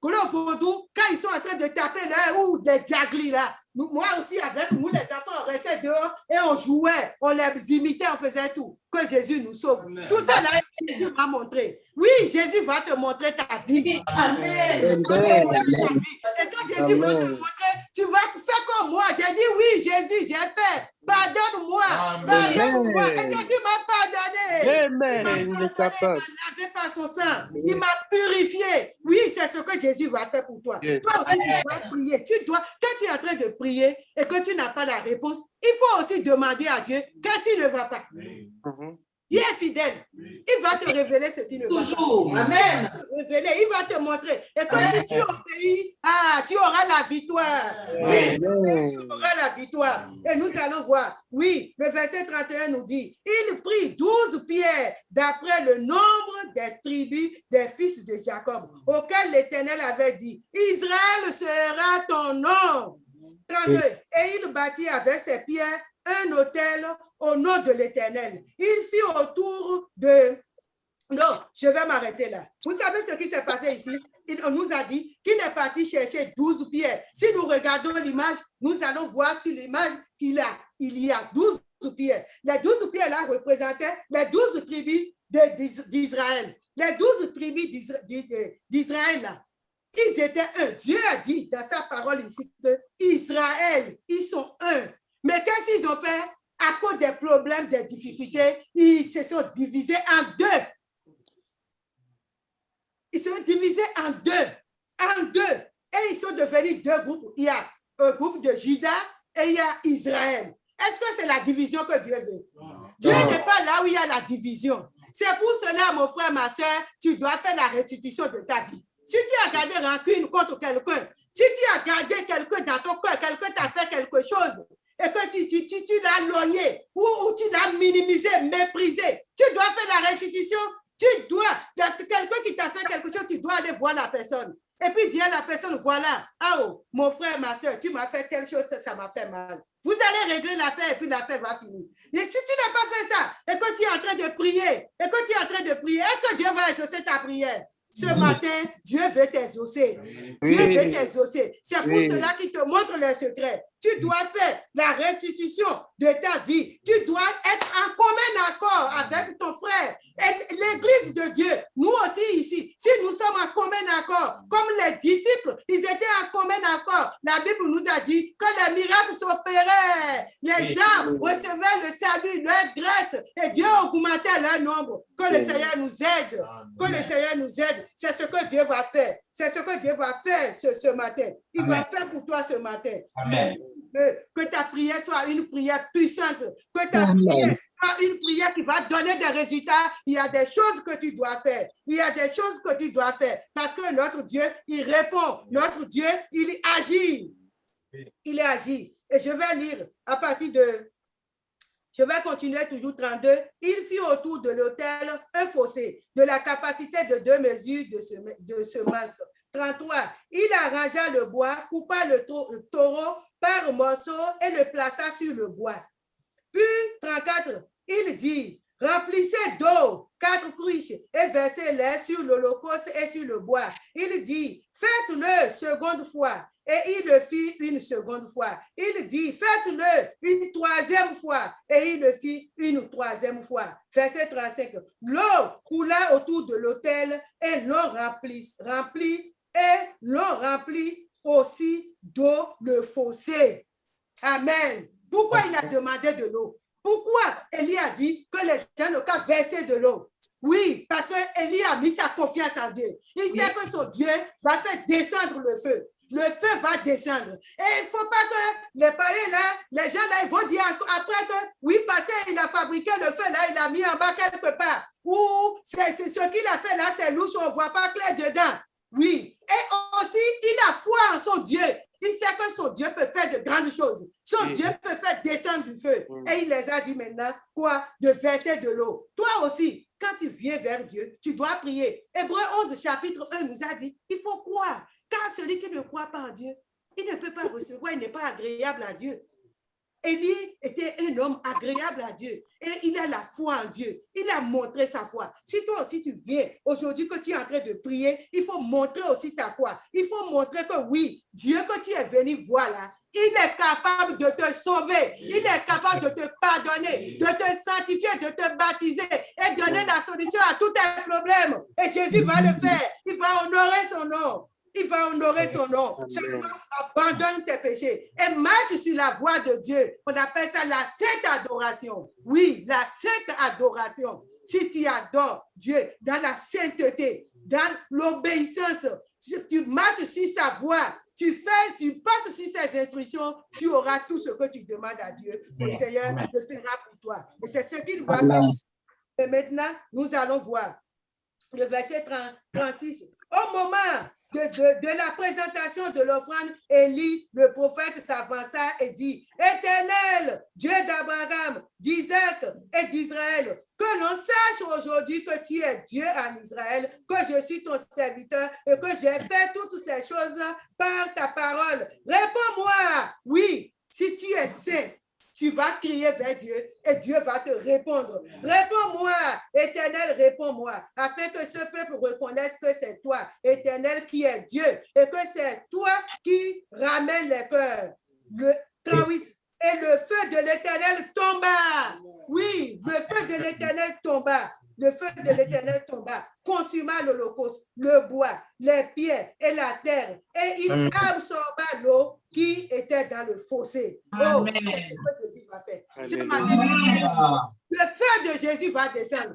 Gros Vaudou, quand ils sont en train de taper là, ou des jaglis là. Moi aussi, avec nous, les enfants, on restait dehors et on jouait, on les imitait, on faisait tout. Que Jésus nous sauve. Amen. Tout ça là, Jésus m'a montré. Oui, Jésus va te montrer ta vie. Amen. Et quand Jésus va te montrer, tu vas faire comme moi. J'ai dit oui, Jésus, j'ai fait. pardonne-moi,
Amen.
pardonne-moi. Et
Amen.
Jésus m'a pardonné. Il m'a
Amen. Il est
pardonné, il
capable.
m'a lavé par son sang, il m'a purifié. Oui, c'est ce que Jésus va faire pour toi.
Yes.
Toi aussi, tu dois prier. Quand tu es en train de prier et que tu n'as pas la réponse, il faut aussi demander à Dieu qu'est-ce qui ne va pas.
Mhm.
Dieu est fidèle. Il va te révéler ce qui ne va pas.
Toujours.
Il va
Amen.
te révéler, il va te montrer. Et que si tu obéis, tu auras la victoire. Si tu obéis, tu auras la victoire. Et nous allons voir. Oui, le verset 31 nous dit, il prit 12 pierres d'après le nombre des tribus des fils de Jacob, auxquels l'Éternel avait dit, Israël sera ton nom. 32. Et il bâtit avec ses pierres un autel au nom de l'Éternel. Il fit autour de... Non, je vais m'arrêter là. Vous savez ce qui s'est passé ici? On nous a dit qu'il est parti chercher 12 pierres. Si nous regardons l'image, nous allons voir sur l'image qu'il y a 12 pierres. Les 12 pierres-là représentaient les 12 tribus d'Israël. Les 12 tribus d'Israël, là, ils étaient un. Dieu a dit dans sa parole ici que Israël, ils sont un. Mais qu'est-ce qu'ils ont fait? À cause des problèmes, des difficultés, ils se sont divisés en deux. Ils se sont divisés en deux. Et ils sont devenus deux groupes. Il y a un groupe de Juda et il y a Israël. Est-ce que c'est la division que Dieu veut? Dieu n'est pas là où il y a la division. C'est pour cela, mon frère, ma soeur, tu dois faire la restitution de ta vie. Si tu as gardé rancune contre quelqu'un, si tu as gardé quelqu'un dans ton cœur, quelqu'un t'a fait quelque chose, et que tu l'as loyé ou tu l'as minimisé, méprisé, tu dois faire la restitution. Quelqu'un qui t'a fait quelque chose, tu dois aller voir la personne. Et puis dire à la personne, voilà, oh, mon frère, ma soeur, tu m'as fait telle chose, ça m'a fait mal. Vous allez régler l'affaire et puis l'affaire va finir. Et si tu n'as pas fait ça, et que tu es en train de prier, est-ce que Dieu va exaucer ta prière? Ce matin, Dieu veut t'exaucer. Dieu veut t'exaucer. C'est pour cela qu'il te montre les secrets. Tu dois faire la restitution de ta vie. Tu dois être en commun accord avec ton frère. Et l'Église de Dieu, nous aussi ici, si nous sommes en commun accord, comme les disciples, ils étaient en commun accord. La Bible nous a dit que les miracles s'opéraient. Les gens recevaient le salut, leur grâce, et Dieu augmentait leur nombre. Que le Seigneur nous aide. Que le Seigneur nous aide. C'est ce que Dieu va faire. C'est ce que Dieu va faire ce matin. Il va faire pour toi ce matin.
Amen.
Que ta prière soit une prière puissante. Que ta prière soit une prière qui va donner des résultats. Il y a des choses que tu dois faire. Il y a des choses que tu dois faire. Parce que notre Dieu, il répond. Notre Dieu, il agit. Il agit. Et je vais lire à partir de... Je vais continuer toujours 32. Il fit autour de l'autel un fossé de la capacité de 2 mesures de semence. 33. Il arrangea le bois, coupa le taureau par morceaux et le plaça sur le bois. Puis 34. Il dit, remplissez d'eau 4 cruches et versez-les sur l'holocauste et sur le bois. Il dit, faites-le seconde fois. Et il le fit une seconde fois. Il dit, faites-le une 3e fois. Et il le fit une 3e fois. Verset 35. L'eau coula autour de l'autel et l'eau remplit aussi d'eau le fossé. Amen. Pourquoi il a demandé de l'eau? Pourquoi Élie a dit que les gens n'ont qu'à verser de l'eau? Oui, parce que Élie a mis sa confiance en Dieu. Il sait que son Dieu va faire descendre le feu. Le feu va descendre. Et il ne faut pas que les païens là, les gens là, ils vont dire après que oui, parce qu'il a fabriqué le feu là, il l'a mis en bas quelque part. Ou c'est ce qu'il a fait là, c'est louche, on ne voit pas clair dedans. Oui. Et aussi, il a foi en son Dieu. Il sait que son Dieu peut faire de grandes choses. Son Dieu peut faire descendre du feu. Et il les a dit maintenant, quoi? De verser de l'eau. Toi aussi, quand tu viens vers Dieu, tu dois prier. Hébreux 11, chapitre 1 nous a dit, il faut croire. Car celui qui ne croit pas en Dieu, il ne peut pas recevoir, il n'est pas agréable à Dieu. Élie était un homme agréable à Dieu et il a la foi en Dieu. Il a montré sa foi. Si toi aussi tu viens aujourd'hui que tu es en train de prier, il faut montrer aussi ta foi. Il faut montrer que oui, Dieu que tu es venu voir là, il est capable de te sauver. Il est capable de te pardonner, de te sanctifier, de te baptiser et donner la solution à tous tes problèmes. Et Jésus va le faire. Il va honorer son nom. Il va honorer son nom. Seulement, abandonne tes péchés et marche sur la voie de Dieu. On appelle ça la sainte adoration. Oui, la sainte adoration. Si tu adores Dieu dans la sainteté, dans l'obéissance, tu marches sur sa voie, tu passes sur ses instructions, tu auras tout ce que tu demandes à Dieu. Le Seigneur le fera pour toi. Et c'est ce qu'il va faire. Et maintenant, nous allons voir le verset 36. Au moment de la présentation de l'offrande, Élie, le prophète, s'avança et dit, Éternel, Dieu d'Abraham, d'Isaac et d'Israël, que l'on sache aujourd'hui que tu es Dieu en Israël, que je suis ton serviteur et que j'ai fait toutes ces choses par ta parole. Réponds-moi, oui, si tu es saint, tu vas crier vers Dieu et Dieu va te répondre. Réponds-moi, Éternel, réponds-moi, afin que ce peuple reconnaisse que c'est toi, Éternel, qui est Dieu, et que c'est toi qui ramènes les cœurs. Le 38. Et le feu de l'Éternel tomba. Oui, le feu de l'Éternel tomba. Le feu de l'Éternel tomba, consuma l'holocauste, le bois, les pierres et la terre, et il absorba l'eau qui était dans le fossé. Oh, c'est ce que Jésus va faire. Ce matin, le feu de Jésus va descendre.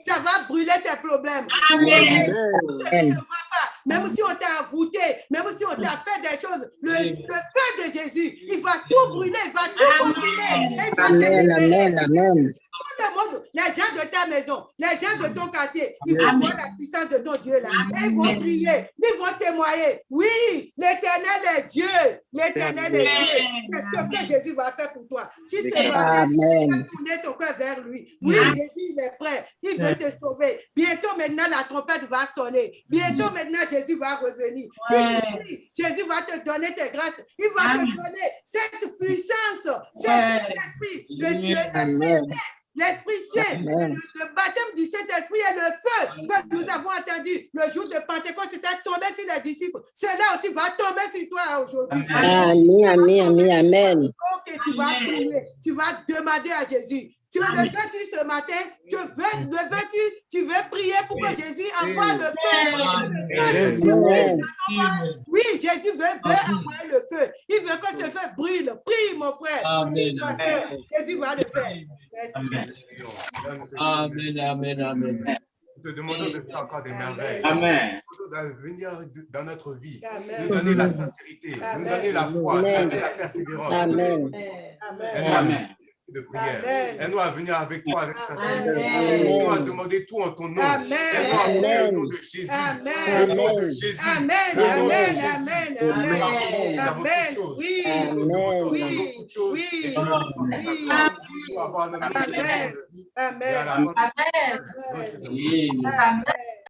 Ça va brûler tes problèmes.
Amen.
Ça ne va pas. Même si on t'a envoûté, même si on t'a fait des choses, le feu de Jésus, il va tout brûler, il va tout consumer.
Amen, amen, amen.
Les gens de ta maison, les gens de ton quartier, ils vont voir la puissance de ton Dieu là. Et ils vont prier, ils vont témoigner. Oui, l'Éternel est Dieu. L'Éternel est Dieu. C'est ce que Jésus va faire pour toi. Si ce matin, tu vas tourner ton cœur vers lui. Oui, Jésus, il est prêt. Il veut te sauver. Bientôt maintenant, la trompette va sonner. Bientôt maintenant, Jésus va revenir. Si tu pries, Jésus va te donner tes grâces. Il va te donner cette puissance, cet esprit, l'Esprit Saint, le baptême du Saint-Esprit et le feu que nous avons entendu le jour de Pentecôte, c'était tombé sur les disciples. Cela aussi va tomber sur toi aujourd'hui.
Amen, amen, amen, amen.
Ok, tu vas prier, tu vas demander à Jésus. Tu le veux-tu ce matin? Tu veux prier pour que Jésus envoie le feu? Oui, Jésus veut envoyer le feu. Il veut que ce feu brûle. Prie, mon frère.
Amen.
Parce que Jésus va le faire.
Amen. Amen, amen, amen.
Nous te demandons de faire encore des merveilles.
Amen.
De venir dans notre vie,
Amen.
de donner la sincérité, de nous donner la foi, de donner la persévérance.
Amen.
Amen.
De prière.
Amen.
Aide-nous à venir avec toi avec sincérité.
Amen.
Aide-nous à demander tout en ton nom.
Amen.
Aide-nous à prier au nom de Jésus.
Amen.
Au nom de Jésus.
Amen.
Au nom de
Amen.
Jésus.
Amen.
Nous
Amen.
avons toutes
Amen.
choses.
Oui.
Nous demandons
Oui.
toutes choses.
Oui.
Et tu nous donnes pour avoir le meilleur de vie. Et à la fin,
Amen.
Amen.
Amen.